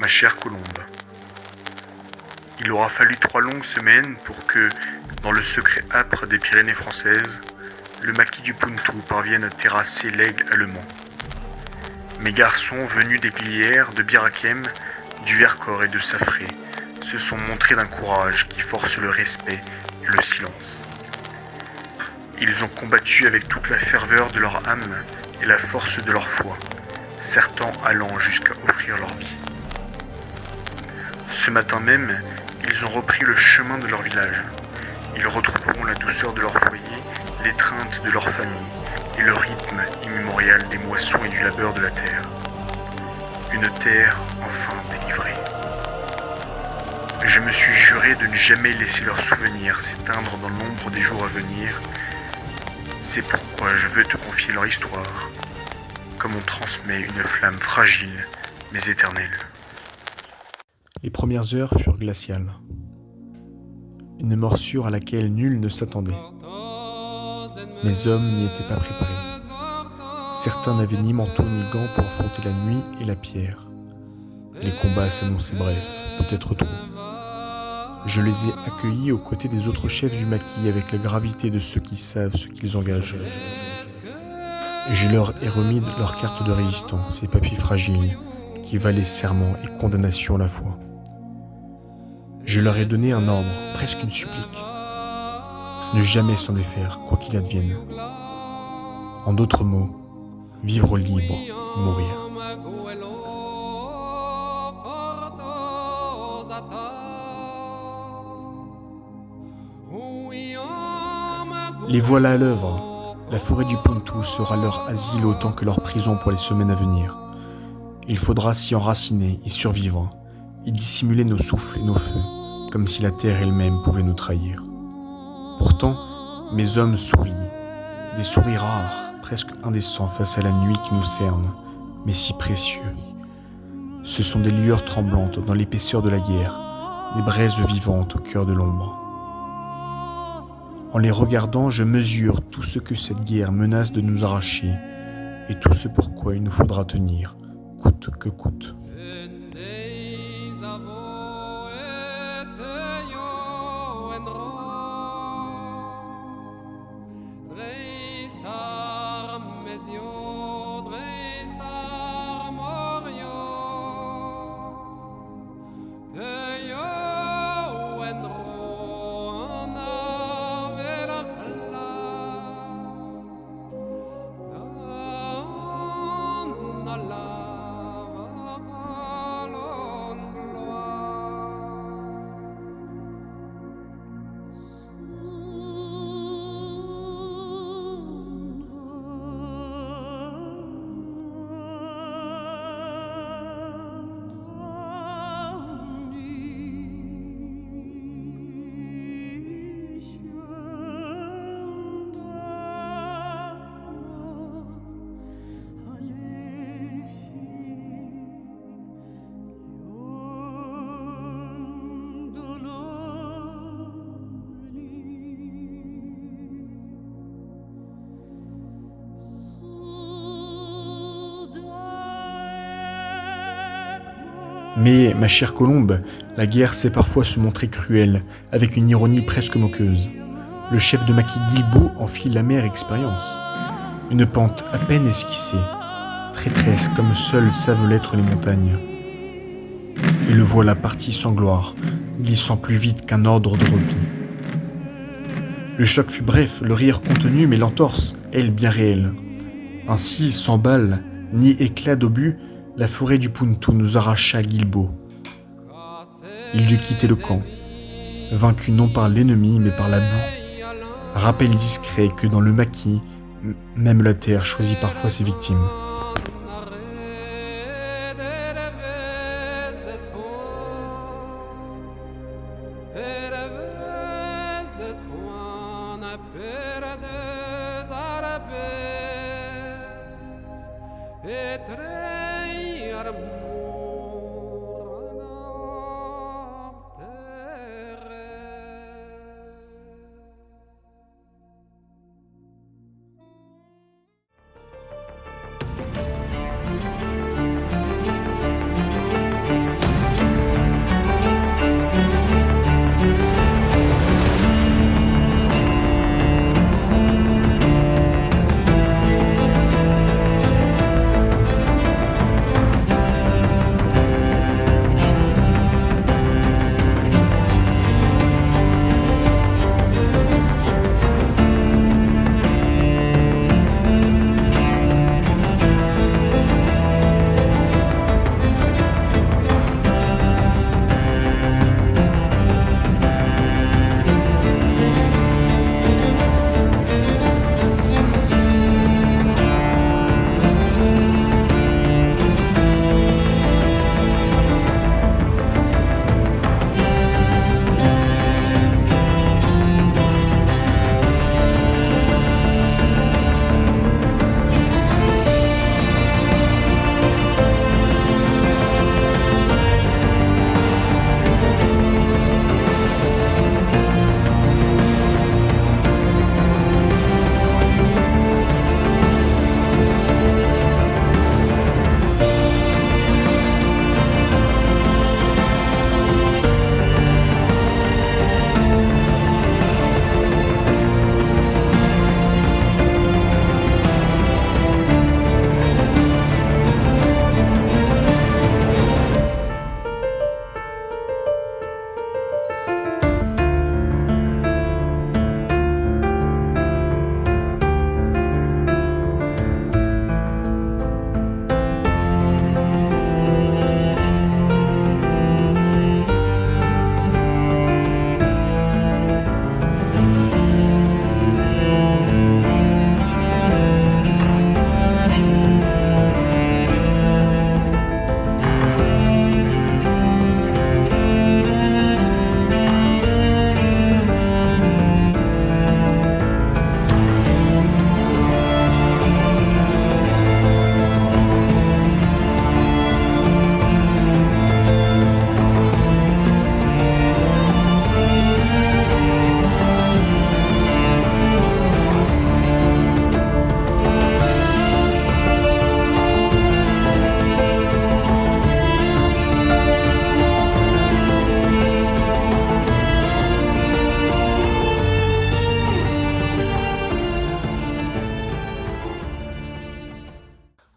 ma chère Colombe. Il aura fallu 3 longues semaines pour que, dans le secret âpre des Pyrénées françaises, le maquis du Puntou parvienne à terrasser l'aigle allemand. Mes garçons, venus des Glières, de Birakem, du Vercors et de Safré, se sont montrés d'un courage qui force le respect et le silence. Ils ont combattu avec toute la ferveur de leur âme et la force de leur foi, certains allant jusqu'à offrir leur vie. Ce matin même, ils ont repris le chemin de leur village. Ils retrouveront la douceur de leur foyer, l'étreinte de leur famille et le rythme immémorial des moissons et du labeur de la terre. Une terre enfin délivrée. Je me suis juré de ne jamais laisser leurs souvenirs s'éteindre dans l'ombre des jours à venir. C'est pourquoi je veux te confier leur histoire, comme on transmet une flamme fragile mais éternelle. Les premières heures furent glaciales. Une morsure à laquelle nul ne s'attendait. Mes hommes n'y étaient pas préparés. Certains n'avaient ni manteau ni gants pour affronter la nuit et la pierre. Les combats s'annonçaient brefs, peut-être trop. Je les ai accueillis aux côtés des autres chefs du maquis avec la gravité de ceux qui savent ce qu'ils engagent. Je leur ai remis leur carte de résistant, ces papiers fragiles qui valaient serment et condamnation à la fois. Je leur ai donné un ordre, presque une supplique. Ne jamais s'en défaire, quoi qu'il advienne. En d'autres mots, vivre libre, mourir. Les voilà à l'œuvre. La forêt du Puntou sera leur asile autant que leur prison pour les semaines à venir. Il faudra s'y enraciner, y survivre, y dissimuler nos souffles et nos feux, comme si la terre elle-même pouvait nous trahir. Pourtant, mes hommes sourient, des sourires rares, presque indécents face à la nuit qui nous cerne, mais si précieux. Ce sont des lueurs tremblantes dans l'épaisseur de la guerre, des braises vivantes au cœur de l'ombre. En les regardant, je mesure tout ce que cette guerre menace de nous arracher et tout ce pourquoi il nous faudra tenir, coûte que coûte. Mais, ma chère Colombe, la guerre sait parfois se montrer cruelle, avec une ironie presque moqueuse. Le chef de maquis Guilbeault en fit l'amère expérience. Une pente à peine esquissée, traîtresse comme seules savent l'être les montagnes. Et le voilà parti sans gloire, glissant plus vite qu'un ordre de repli. Le choc fut bref, le rire contenu, mais l'entorse, elle, bien réelle. Ainsi, sans balles, ni éclats d'obus, la forêt du Puntou nous arracha Guilbeault. Il dut quitter le camp, vaincu non par l'ennemi mais par la boue. Rappel discret que dans le maquis, même la terre choisit parfois ses victimes.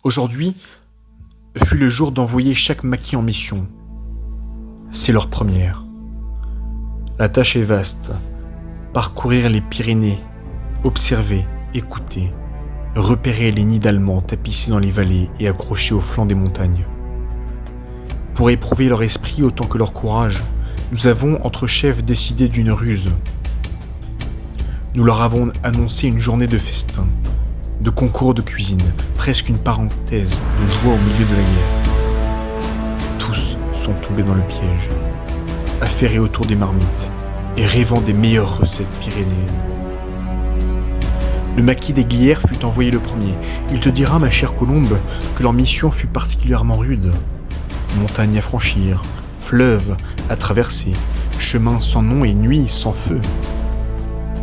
Aujourd'hui fut le jour d'envoyer chaque maquis en mission. C'est leur première. La tâche est vaste. Parcourir les Pyrénées, observer, écouter, repérer les nids d'Allemands tapissés dans les vallées et accrochés au flanc des montagnes. Pour éprouver leur esprit autant que leur courage, nous avons, entre chefs, décidé d'une ruse. Nous leur avons annoncé une journée de festin, de concours de cuisine, presque une parenthèse de joie au milieu de la guerre. Tous sont tombés dans le piège, affairés autour des marmites et rêvant des meilleures recettes pyrénéennes. Le maquis des Glières fut envoyé le premier. Il te dira, ma chère Colombe, que leur mission fut particulièrement rude. Montagnes à franchir, fleuves à traverser, chemins sans nom et nuits sans feu.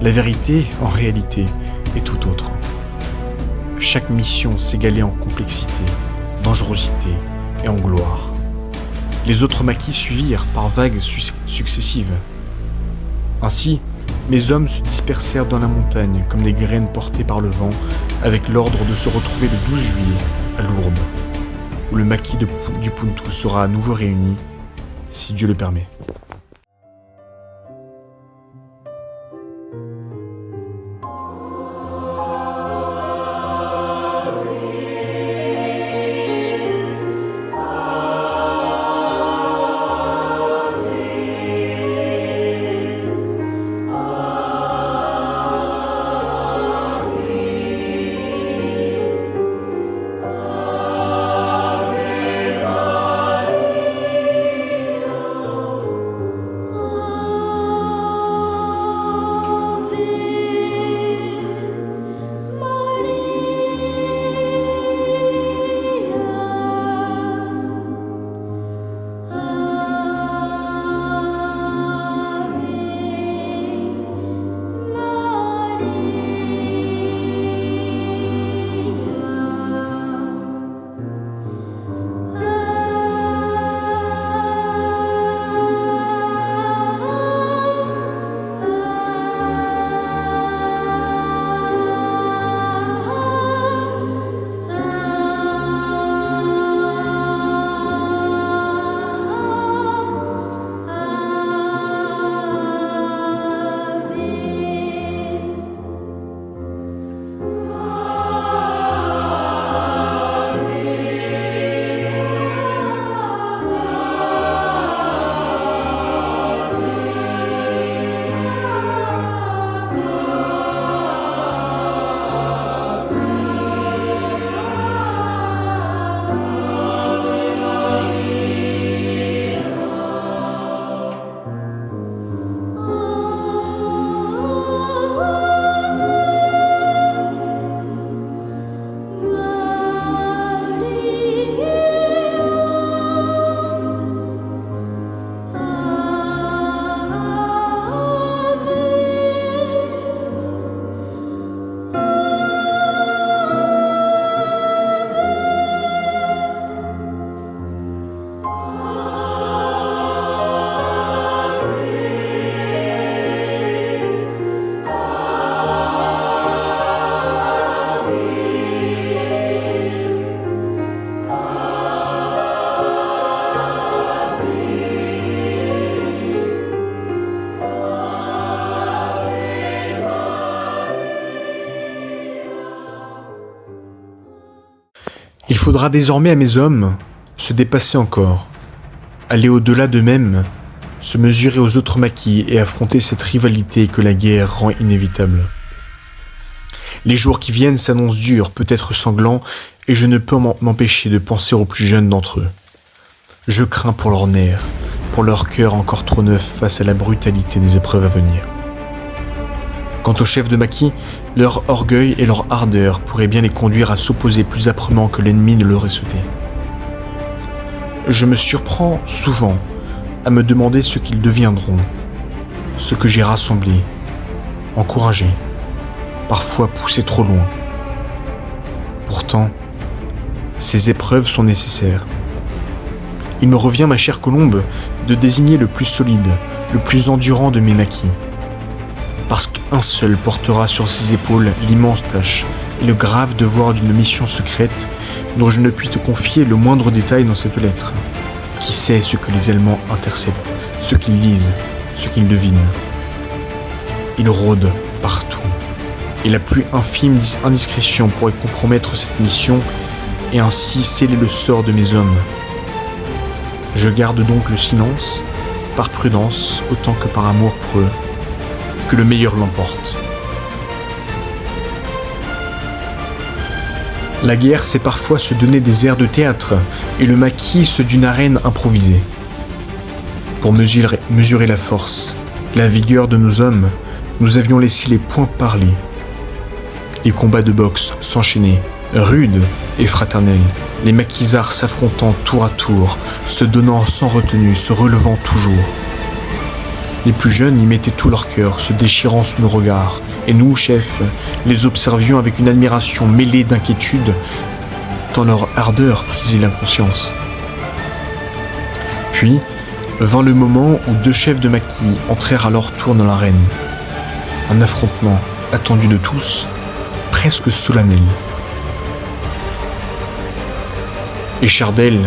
La vérité, en réalité, est tout autre. Chaque mission s'égalait en complexité, dangerosité et en gloire. Les autres maquis suivirent par vagues successives. Ainsi, mes hommes se dispersèrent dans la montagne comme des graines portées par le vent, avec l'ordre de se retrouver le 12 juillet à Lourdes, où le maquis du Pountou sera à nouveau réuni, si Dieu le permet. Il faudra désormais à mes hommes se dépasser encore, aller au-delà d'eux-mêmes, se mesurer aux autres maquis et affronter cette rivalité que la guerre rend inévitable. Les jours qui viennent s'annoncent durs, peut-être sanglants, et je ne peux m'empêcher de penser aux plus jeunes d'entre eux. Je crains pour leurs nerfs, pour leur cœur encore trop neuf face à la brutalité des épreuves à venir. Quant aux chefs de maquis, leur orgueil et leur ardeur pourraient bien les conduire à s'opposer plus âprement que l'ennemi ne l'aurait souhaité. Je me surprends souvent à me demander ce qu'ils deviendront, ce que j'ai rassemblé, encouragé, parfois poussé trop loin. Pourtant, ces épreuves sont nécessaires. Il me revient, ma chère Colombe, de désigner le plus solide, le plus endurant de mes maquis, parce qu'un seul portera sur ses épaules l'immense tâche et le grave devoir d'une mission secrète dont je ne puis te confier le moindre détail dans cette lettre. Qui sait ce que les Allemands interceptent, ce qu'ils lisent, ce qu'ils devinent? Ils rôdent partout, et la plus infime indiscrétion pourrait compromettre cette mission et ainsi sceller le sort de mes hommes. Je garde donc le silence, par prudence autant que par amour pour eux. Que le meilleur l'emporte. La guerre, c'est parfois se donner des airs de théâtre, et le maquis ceux d'une arène improvisée. Pour mesurer la force, la vigueur de nos hommes, nous avions laissé les poings parler. Les combats de boxe s'enchaînaient, rudes et fraternels, les maquisards s'affrontant tour à tour, se donnant sans retenue, se relevant toujours. Les plus jeunes y mettaient tout leur cœur, se déchirant sous nos regards, et nous, chefs, les observions avec une admiration mêlée d'inquiétude, tant leur ardeur frisait l'inconscience. Puis, vint le moment où 2 chefs de maquis entrèrent à leur tour dans l'arène. Un affrontement attendu de tous, presque solennel. Échardel,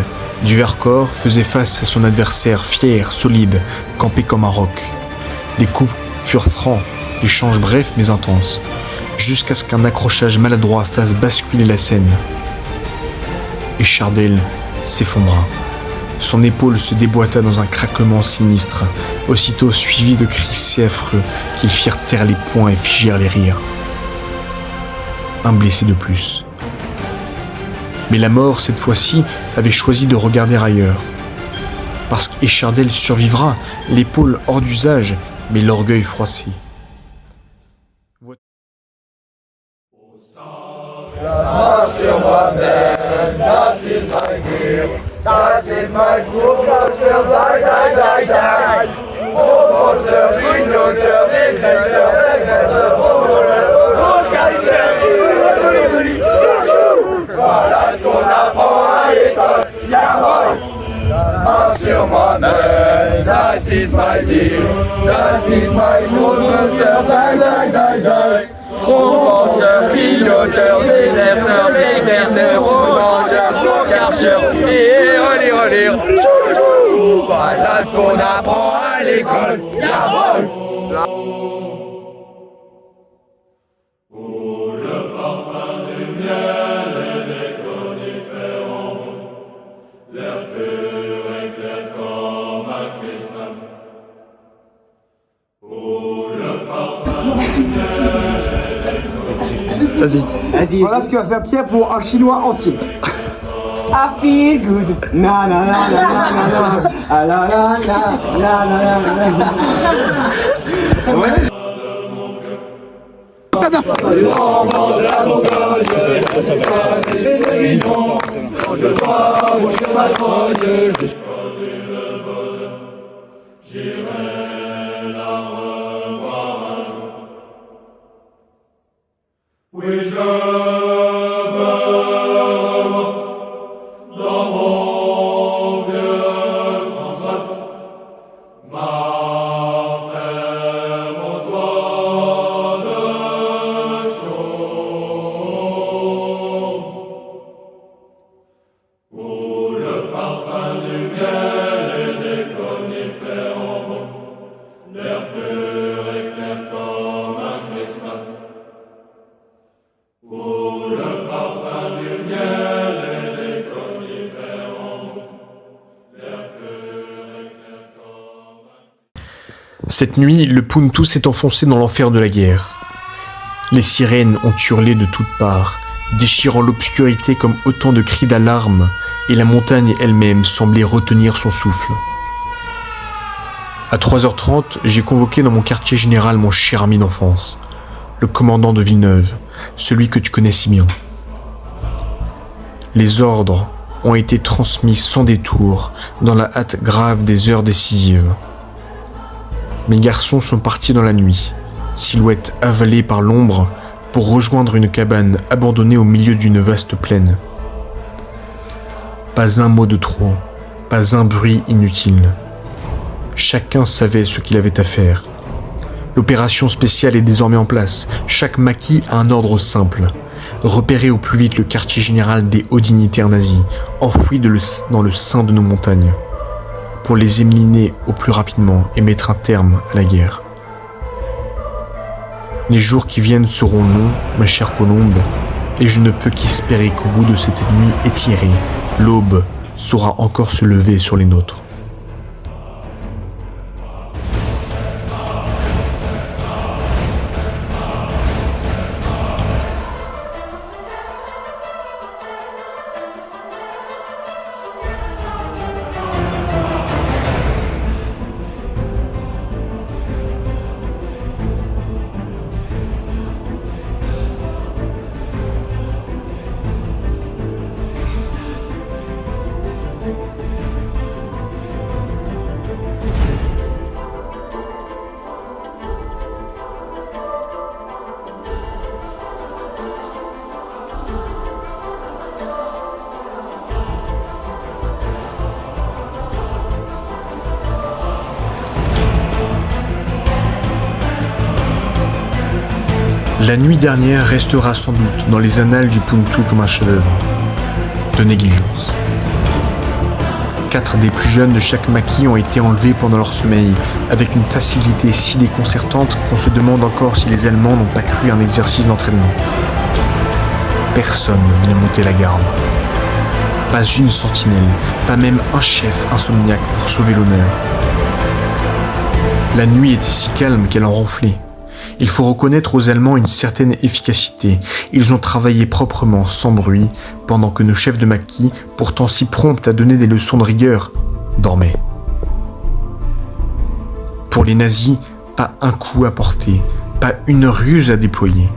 du Vercors, faisait face à son adversaire fier, solide, campé comme un roc. Les coups furent francs, l'échange bref mais intense, jusqu'à ce qu'un accrochage maladroit fasse basculer la scène. Échardel s'effondra. Son épaule se déboîta dans un craquement sinistre, aussitôt suivi de cris si affreux qu'ils firent taire les poings et figèrent les rires. Un blessé de plus. Mais la mort, cette fois-ci, avait choisi de regarder ailleurs. Parce qu'Échardel survivra, l'épaule hors d'usage, mais l'orgueil froissé. Voilà ce qu'on apprend à l'école. Sur moi-même, das ist mein Deal, das ist mein Großmutter, Frontpenseur, piloteur, déverseur, déverseur, romanceur, brocarcheur, et relire, tchou-tchou. Voilà ce qu'on apprend à l'école. Oh, le parfum du miel et des conifères en bout, l'air pur et clair comme un cristal. Oh, le parfum du miel et des conifères. Vas-y. Voilà ce que va faire Pierre pour un chinois entier. I feel good. Na na na na na na na. Ah la la la la la la. Ouais. L'enfant de la Bourgogne, quand je vois mon chemin trogne, je connais le bonheur, j'irai la revoir un jour. Oui, je veux revoir dans mon vieux François ma ferme au doigt de chaume. Oh, le parfum du miel et des conifères en baume, l'air pur et clair comme un cristal. Oh, le parfum du miel et des conifères en baume, l'air pur et clair comme un... Cette nuit, le Puntu s'est enfoncé dans l'enfer de la guerre. Les sirènes ont hurlé de toutes parts, déchirant l'obscurité comme autant de cris d'alarme, et la montagne elle-même semblait retenir son souffle. À 3h30, j'ai convoqué dans mon quartier général mon cher ami d'enfance, le commandant de Villeneuve, celui que tu connais si bien. Les ordres ont été transmis sans détour, dans la hâte grave des heures décisives. Mes garçons sont partis dans la nuit, silhouette avalée par l'ombre, pour rejoindre une cabane abandonnée au milieu d'une vaste plaine. Pas un mot de trop, pas un bruit inutile. Chacun savait ce qu'il avait à faire. L'opération spéciale est désormais en place. Chaque maquis a un ordre simple. repérer au plus vite le quartier général des hauts dignitaires nazis, enfouis dans le sein de nos montagnes, pour les éliminer au plus rapidement et mettre un terme à la guerre. Les jours qui viennent seront longs, ma chère Colombe, et je ne peux qu'espérer qu'au bout de cette nuit étirée, l'aube saura encore se lever sur les nôtres. La nuit dernière restera sans doute dans les annales du Puntu comme un chef-d'œuvre de négligence. 4 des plus jeunes de chaque maquis ont été enlevés pendant leur sommeil, avec une facilité si déconcertante qu'on se demande encore si les Allemands n'ont pas cru un exercice d'entraînement. Personne n'est monté la garde. Pas une sentinelle, pas même un chef insomniaque pour sauver l'honneur. La nuit était si calme qu'elle en ronflait. Il faut reconnaître aux Allemands une certaine efficacité. Ils ont travaillé proprement, sans bruit, pendant que nos chefs de maquis, pourtant si prompts à donner des leçons de rigueur, dormaient. Pour les nazis, pas un coup à porter, pas une ruse à déployer.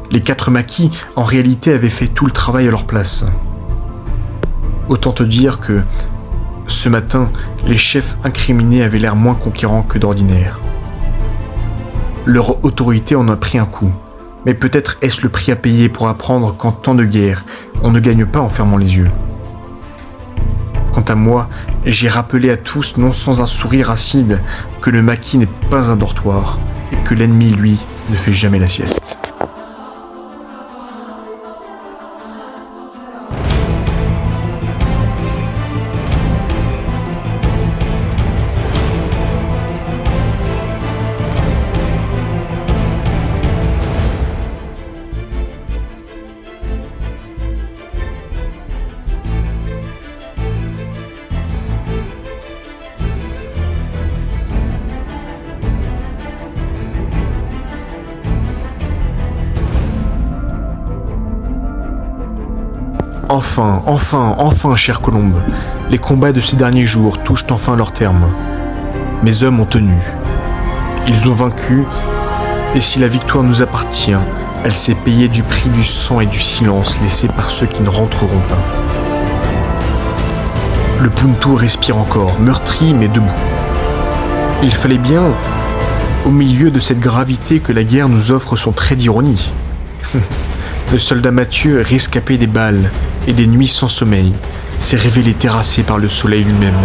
Les 4 maquis, en réalité, avaient fait tout le travail à leur place. Autant te dire que, ce matin, les chefs incriminés avaient l'air moins conquérants que d'ordinaire. Leur autorité en a pris un coup, mais peut-être est-ce le prix à payer pour apprendre qu'en temps de guerre, on ne gagne pas en fermant les yeux. Quant à moi, j'ai rappelé à tous, non sans un sourire acide, que le maquis n'est pas un dortoir, et que l'ennemi, lui, ne fait jamais la sieste. Enfin, chère Colombe, les combats de ces derniers jours touchent enfin leur terme. Mes hommes ont tenu. Ils ont vaincu, et si la victoire nous appartient, elle s'est payée du prix du sang et du silence laissés par ceux qui ne rentreront pas. Le Puntu respire encore, meurtri mais debout. Il fallait bien, au milieu de cette gravité que la guerre nous offre son trait d'ironie. Le soldat Mathieu, rescapé des balles et des nuits sans sommeil, s'est révélé terrassé par le soleil lui-même.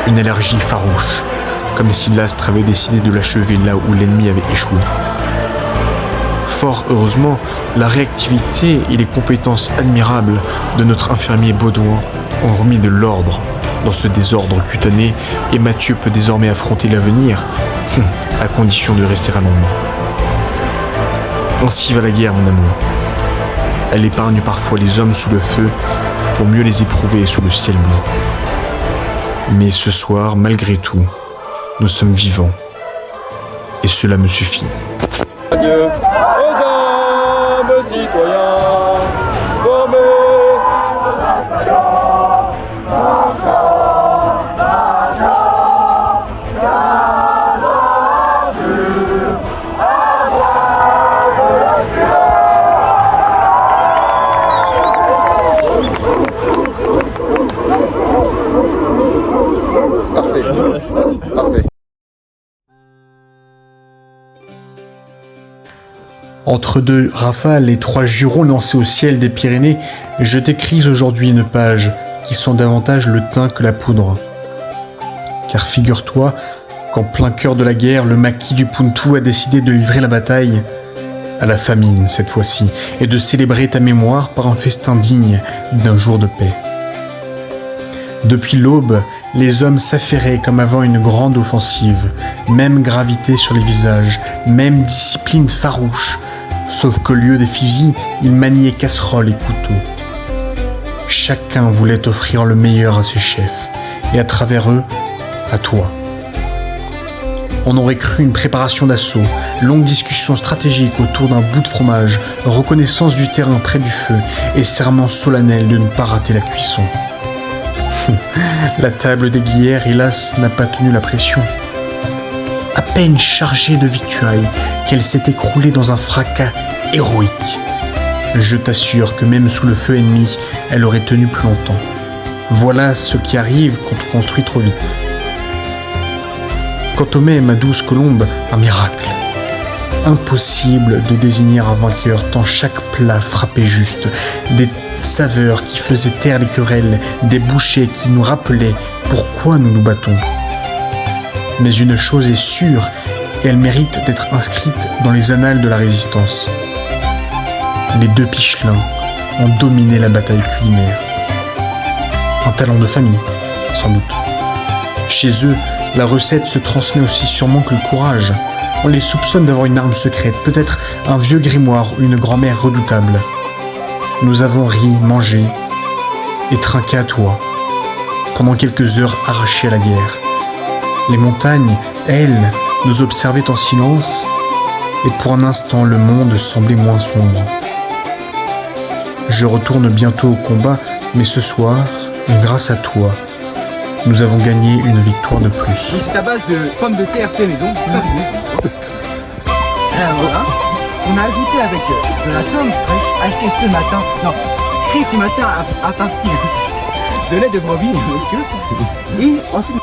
Une allergie farouche, comme si l'astre avait décidé de l'achever là où l'ennemi avait échoué. Fort heureusement, la réactivité et les compétences admirables de notre infirmier Baudouin ont remis de l'ordre dans ce désordre cutané et Mathieu peut désormais affronter l'avenir, à condition de rester à l'ombre. Ainsi va la guerre, mon amour. Elle épargne parfois les hommes sous le feu pour mieux les éprouver sous le ciel bleu. Mais ce soir, malgré tout, nous sommes vivants. Et cela me suffit. Adieu aux hommes citoyens formés. Parfait. Entre 2 rafales et 3 jurons lancés au ciel des Pyrénées, je t'écris aujourd'hui une page qui sent davantage le thym que la poudre. Car figure-toi qu'en plein cœur de la guerre, le maquis du Puntu a décidé de livrer la bataille à la famine cette fois-ci, et de célébrer ta mémoire par un festin digne d'un jour de paix. Depuis l'aube, les hommes s'affairaient comme avant une grande offensive, même gravité sur les visages, même discipline farouche, sauf qu'au lieu des fusils, ils maniaient casseroles et couteaux. Chacun voulait offrir le meilleur à ses chefs, et à travers eux, à toi. On aurait cru une préparation d'assaut, longue discussion stratégique autour d'un bout de fromage, reconnaissance du terrain près du feu et serment solennel de ne pas rater la cuisson. La table d'aiguillère, hélas, n'a pas tenu la pression. À peine chargée de victuailles qu'elle s'est écroulée dans un fracas héroïque. Je t'assure que même sous le feu ennemi, elle aurait tenu plus longtemps. Voilà ce qui arrive quand on construit trop vite. Quant au mets, ma douce colombe, un miracle. Impossible de désigner un vainqueur tant chaque plat frappait juste, des saveurs qui faisaient taire les querelles, des bouchées qui nous rappelaient pourquoi nous nous battons. Mais une chose est sûre, et elle mérite d'être inscrite dans les annales de la résistance. Les deux Pichelin ont dominé la bataille culinaire. Un talent de famille, sans doute. Chez eux, la recette se transmet aussi sûrement que le courage. On les soupçonne d'avoir une arme secrète, peut-être un vieux grimoire ou une grand-mère redoutable. Nous avons ri, mangé et trinqué à toi, pendant quelques heures arrachées à la guerre. Les montagnes, elles, nous observaient en silence, et pour un instant le monde semblait moins sombre. Je retourne bientôt au combat, mais ce soir, et grâce à toi, nous avons gagné une victoire de plus. C'est à base de pommes de terre fait maison. Voilà. On a ajouté avec de la pomme fraîche achetée ce matin. Non, pris ce matin à partir de lait de brebis, monsieur. Et ensuite.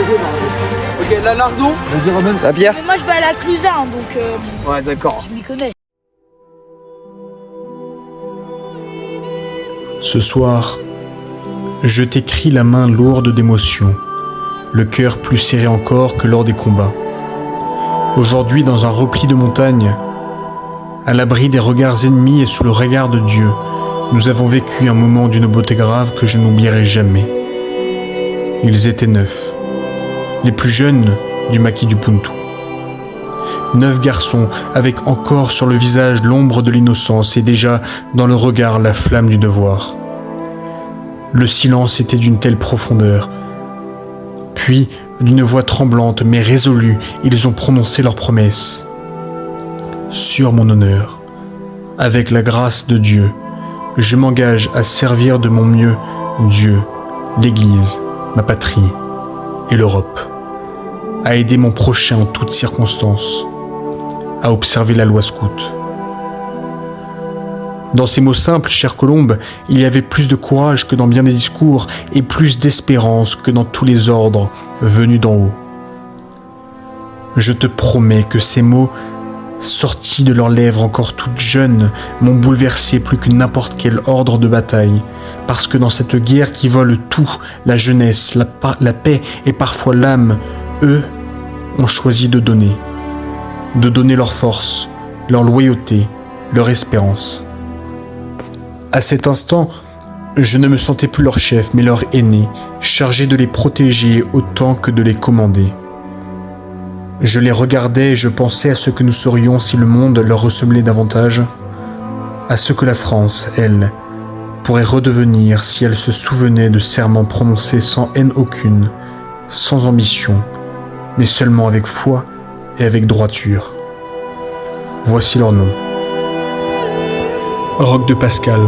jouer dans la vie. Ok, la lardon. Vas-y, Robin. La bière. Mais moi je vais à la Clusaz, hein, donc Ouais, d'accord. je m'y connais. Ce soir, je t'écris la main lourde d'émotion, le cœur plus serré encore que lors des combats. Aujourd'hui, dans un repli de montagne, à l'abri des regards ennemis et sous le regard de Dieu, nous avons vécu un moment d'une beauté grave que je n'oublierai jamais. Ils étaient 9, les plus jeunes du maquis du Puntu. 9 garçons avec encore sur le visage l'ombre de l'innocence et déjà dans le regard la flamme du devoir. Le silence était d'une telle profondeur. Puis, d'une voix tremblante mais résolue, ils ont prononcé leur promesse. Sur mon honneur, avec la grâce de Dieu, je m'engage à servir de mon mieux Dieu, l'Église, ma patrie et l'Europe, à aider mon prochain en toutes circonstances, à observer la loi scout. Dans ces mots simples, chère Colombe, il y avait plus de courage que dans bien des discours et plus d'espérance que dans tous les ordres venus d'en haut. Je te promets que ces mots, sortis de leurs lèvres encore toutes jeunes, m'ont bouleversé plus que n'importe quel ordre de bataille, parce que dans cette guerre qui vole tout, la jeunesse, la paix et parfois l'âme, eux ont choisi de donner leur force, leur loyauté, leur espérance. À cet instant, je ne me sentais plus leur chef, mais leur aîné, chargé de les protéger autant que de les commander. Je les regardais et je pensais à ce que nous serions si le monde leur ressemblait davantage, à ce que la France, elle, pourrait redevenir si elle se souvenait de serments prononcés sans haine aucune, sans ambition, mais seulement avec foi et avec droiture. Voici leur nom. Roch de Pascal,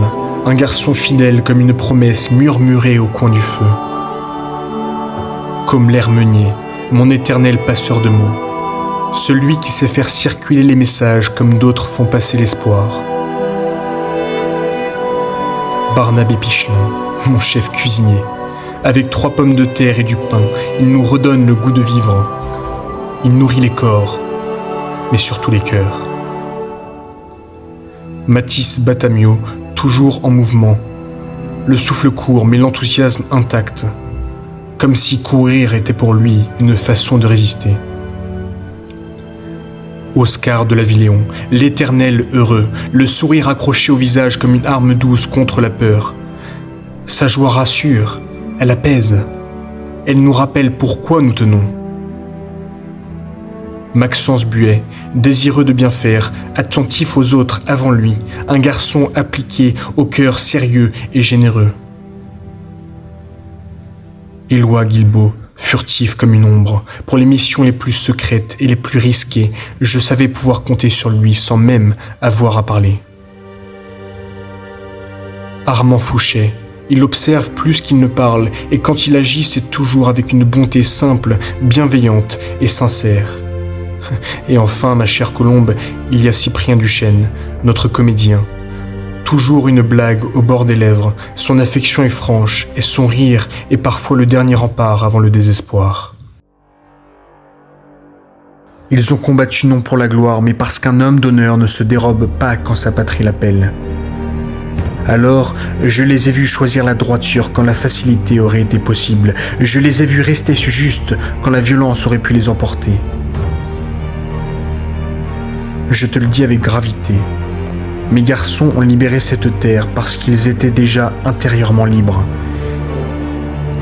un garçon fidèle comme une promesse murmurée au coin du feu. Comme l'air meunier, mon éternel passeur de mots, celui qui sait faire circuler les messages comme d'autres font passer l'espoir. Barnabé Pichelin, mon chef cuisinier, avec 3 pommes de terre et du pain, il nous redonne le goût de vivre. Il nourrit les corps, mais surtout les cœurs. Mathis Batamio, toujours en mouvement, le souffle court mais l'enthousiasme intact, comme si courir était pour lui une façon de résister. Oscar de la Villéon, l'éternel heureux, le sourire accroché au visage comme une arme douce contre la peur. Sa joie rassure, elle apaise, elle nous rappelle pourquoi nous tenons. Maxence Buet, désireux de bien faire, attentif aux autres avant lui, un garçon appliqué, au cœur sérieux et généreux. Éloi Guilbault, furtif comme une ombre, pour les missions les plus secrètes et les plus risquées, je savais pouvoir compter sur lui sans même avoir à parler. Armand Fouchet, il observe plus qu'il ne parle, et quand il agit, c'est toujours avec une bonté simple, bienveillante et sincère. Et enfin, ma chère Colombe, il y a Cyprien Duchesne, notre comédien. Toujours une blague au bord des lèvres, son affection est franche et son rire est parfois le dernier rempart avant le désespoir. Ils ont combattu non pour la gloire, mais parce qu'un homme d'honneur ne se dérobe pas quand sa patrie l'appelle. Alors, je les ai vus choisir la droiture quand la facilité aurait été possible. Je les ai vus rester justes quand la violence aurait pu les emporter. Je te le dis avec gravité, mes garçons ont libéré cette terre parce qu'ils étaient déjà intérieurement libres.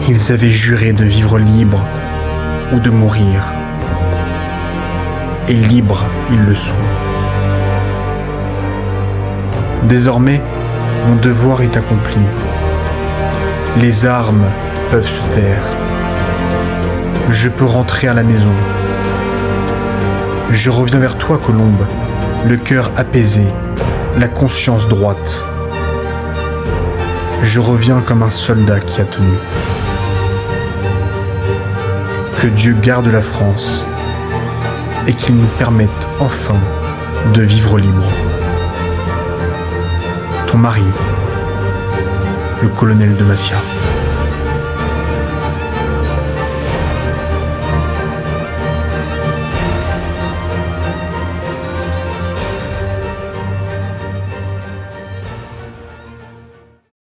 Ils avaient juré de vivre libres ou de mourir. Et libres, ils le sont. Désormais, mon devoir est accompli. Les armes peuvent se taire. Je peux rentrer à la maison. Je reviens vers toi, Colombe, le cœur apaisé, la conscience droite. Je reviens comme un soldat qui a tenu. Que Dieu garde la France et qu'il nous permette enfin de vivre libre. Ton mari, le colonel de Massia.